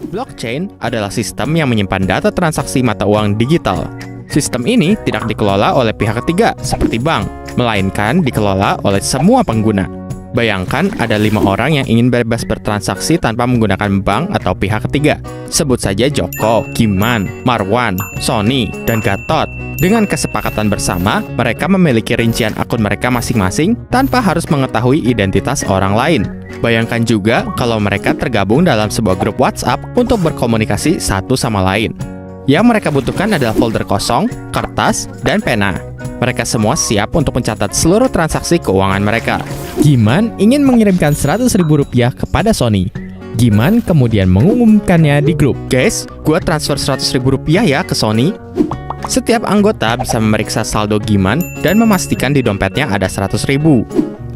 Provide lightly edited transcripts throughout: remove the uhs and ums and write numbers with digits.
Blockchain adalah sistem yang menyimpan data transaksi mata uang digital. Sistem ini tidak dikelola oleh pihak ketiga seperti bank, melainkan dikelola oleh semua pengguna. Bayangkan ada 5 orang yang ingin bebas bertransaksi tanpa menggunakan bank atau pihak ketiga. Sebut saja Joko, Giman, Marwan, Sony, dan Gatot. Dengan kesepakatan bersama, mereka memiliki rincian akun mereka masing-masing tanpa harus mengetahui identitas orang lain. Bayangkan juga kalau mereka tergabung dalam sebuah grup WhatsApp untuk berkomunikasi satu sama lain. Yang mereka butuhkan adalah folder kosong, kertas, dan pena. Mereka semua siap untuk mencatat seluruh transaksi keuangan mereka. Giman ingin mengirimkan Rp100.000 kepada Sony. Giman kemudian mengumumkannya di grup. Guys, gua transfer Rp100.000 ya ke Sony. Setiap anggota bisa memeriksa saldo Giman dan memastikan di dompetnya ada Rp100.000.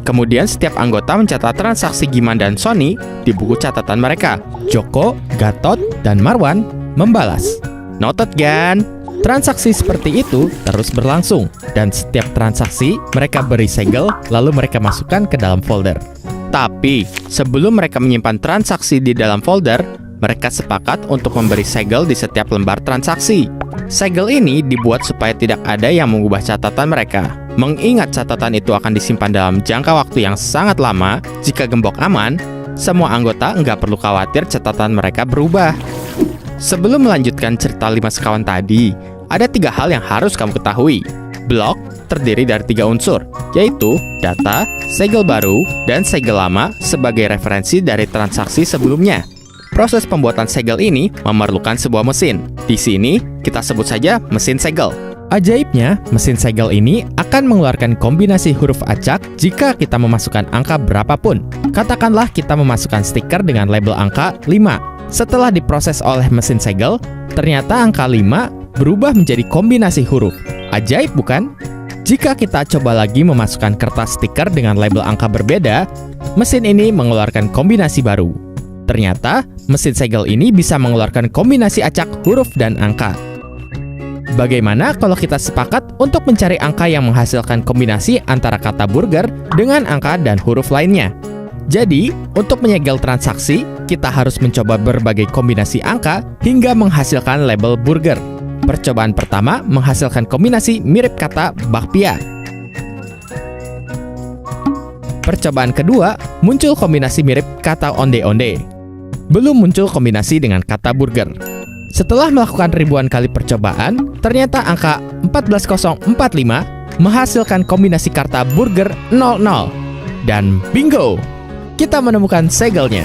Kemudian setiap anggota mencatat transaksi Giman dan Sony di buku catatan mereka. Joko, Gatot, dan Marwan membalas. Noted kan? Transaksi seperti itu terus berlangsung, dan setiap transaksi mereka beri segel, lalu mereka masukkan ke dalam folder. Tapi, sebelum mereka menyimpan transaksi di dalam folder, mereka sepakat untuk memberi segel di setiap lembar transaksi. Segel ini dibuat supaya tidak ada yang mengubah catatan mereka. Mengingat catatan itu akan disimpan dalam jangka waktu yang sangat lama, jika gembok aman, semua anggota nggak perlu khawatir catatan mereka berubah. Sebelum melanjutkan cerita 5 sekawan tadi, ada 3 hal yang harus kamu ketahui. Blok terdiri dari 3 unsur, yaitu data, segel baru, dan segel lama sebagai referensi dari transaksi sebelumnya. Proses pembuatan segel ini memerlukan sebuah mesin. Di sini, kita sebut saja mesin segel. Ajaibnya, mesin segel ini akan mengeluarkan kombinasi huruf acak jika kita memasukkan angka berapapun. Katakanlah kita memasukkan stiker dengan label angka 5. Setelah diproses oleh mesin segel, ternyata angka 5 berubah menjadi kombinasi huruf. Ajaib bukan? Jika kita coba lagi memasukkan kertas stiker dengan label angka berbeda, mesin ini mengeluarkan kombinasi baru. Ternyata, mesin segel ini bisa mengeluarkan kombinasi acak huruf dan angka. Bagaimana kalau kita sepakat untuk mencari angka yang menghasilkan kombinasi antara kata burger dengan angka dan huruf lainnya? Jadi, untuk menyegel transaksi, kita harus mencoba berbagai kombinasi angka hingga menghasilkan label burger. Percobaan pertama menghasilkan kombinasi mirip kata bakpia. Percobaan kedua muncul kombinasi mirip kata onde-onde. Belum muncul kombinasi dengan kata burger. Setelah melakukan ribuan kali percobaan, ternyata angka 14045 menghasilkan kombinasi kata burger 00. Dan bingo! Kita menemukan segelnya.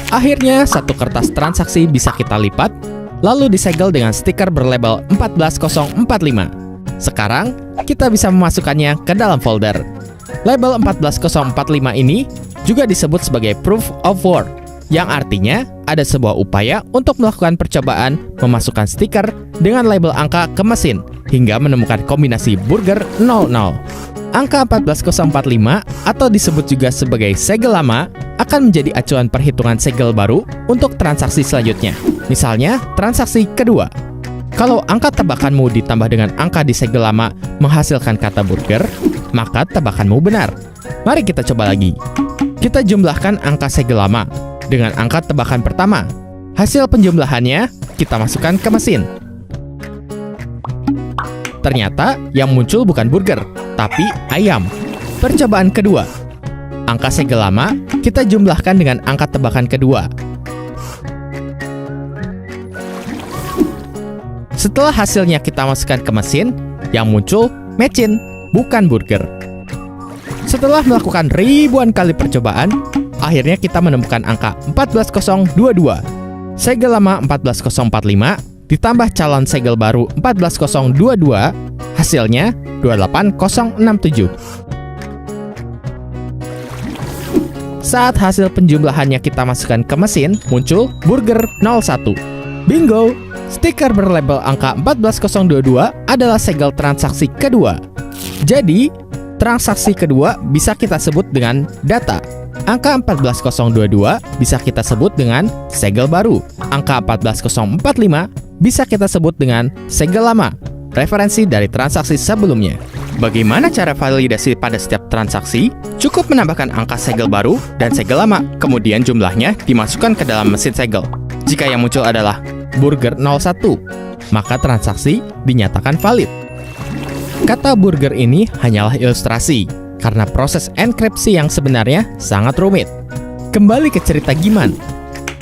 Akhirnya, satu kertas transaksi bisa kita lipat, lalu disegel dengan stiker berlabel 14045. Sekarang, kita bisa memasukkannya ke dalam folder. Label 14045 ini juga disebut sebagai proof of work, yang artinya ada sebuah upaya untuk melakukan percobaan memasukkan stiker dengan label angka ke mesin hingga menemukan kombinasi burger 00. Angka 14045 atau disebut juga sebagai segel lama akan menjadi acuan perhitungan segel baru untuk transaksi selanjutnya. Misalnya, transaksi kedua. Kalau angka tebakanmu ditambah dengan angka di segel lama menghasilkan kata burger, maka tebakanmu benar. Mari kita coba lagi. Kita jumlahkan angka segel lama dengan angka tebakan pertama. Hasil penjumlahannya kita masukkan ke mesin. Ternyata yang muncul bukan burger, tapi ayam. Percobaan kedua. Angka segel lama kita jumlahkan dengan angka tebakan kedua. Setelah hasilnya kita masukkan ke mesin, yang muncul mecin, bukan burger. Setelah melakukan ribuan kali percobaan, akhirnya kita menemukan angka 14022. Segel lama 14045 ditambah calon segel baru 14022, hasilnya 28067. Saat hasil penjumlahannya kita masukkan ke mesin, muncul burger 01. Bingo! Stiker berlabel angka 14022 adalah segel transaksi kedua. Jadi, transaksi kedua bisa kita sebut dengan data. Angka 14022 bisa kita sebut dengan segel baru. Angka 14045 bisa kita sebut dengan segel lama, referensi dari transaksi sebelumnya. Bagaimana cara validasi pada setiap transaksi? Cukup menambahkan angka segel baru dan segel lama, kemudian jumlahnya dimasukkan ke dalam mesin segel. Jika yang muncul adalah burger 01, maka transaksi dinyatakan valid. Kata burger ini hanyalah ilustrasi, karena proses enkripsi yang sebenarnya sangat rumit. Kembali ke cerita Giman.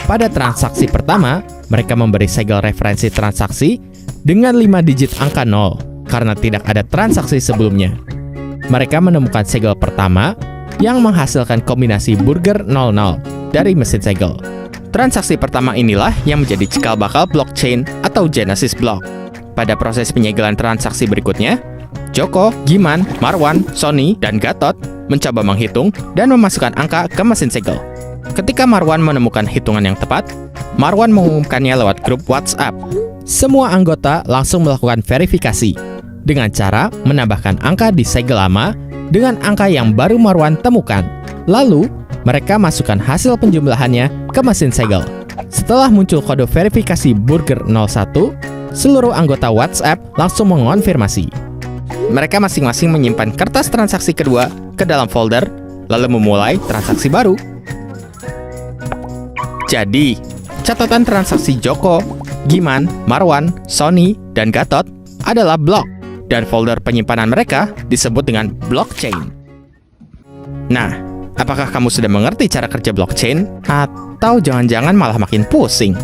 Pada transaksi pertama, mereka memberi segel referensi transaksi dengan 5 digit angka 0, karena tidak ada transaksi sebelumnya. Mereka menemukan segel pertama yang menghasilkan kombinasi burger 00 dari mesin segel. Transaksi pertama inilah yang menjadi cikal bakal blockchain atau Genesis block. Pada proses penyegelan transaksi berikutnya, Joko, Giman, Marwan, Sony, dan Gatot mencoba menghitung dan memasukkan angka ke mesin segel. Ketika Marwan menemukan hitungan yang tepat, Marwan mengumumkannya lewat grup WhatsApp. Semua anggota langsung melakukan verifikasi dengan cara menambahkan angka di segel lama dengan angka yang baru Marwan temukan. Lalu, mereka masukkan hasil penjumlahannya ke mesin segel. Setelah muncul kode verifikasi burger 01, seluruh anggota WhatsApp langsung mengonfirmasi. Mereka masing-masing menyimpan kertas transaksi kedua ke dalam folder, lalu memulai transaksi baru. Jadi, catatan transaksi Joko, Giman, Marwan, Sony, dan Gatot adalah blok, dan folder penyimpanan mereka disebut dengan blockchain. Nah, apakah kamu sudah mengerti cara kerja blockchain? Atau jangan-jangan malah makin pusing?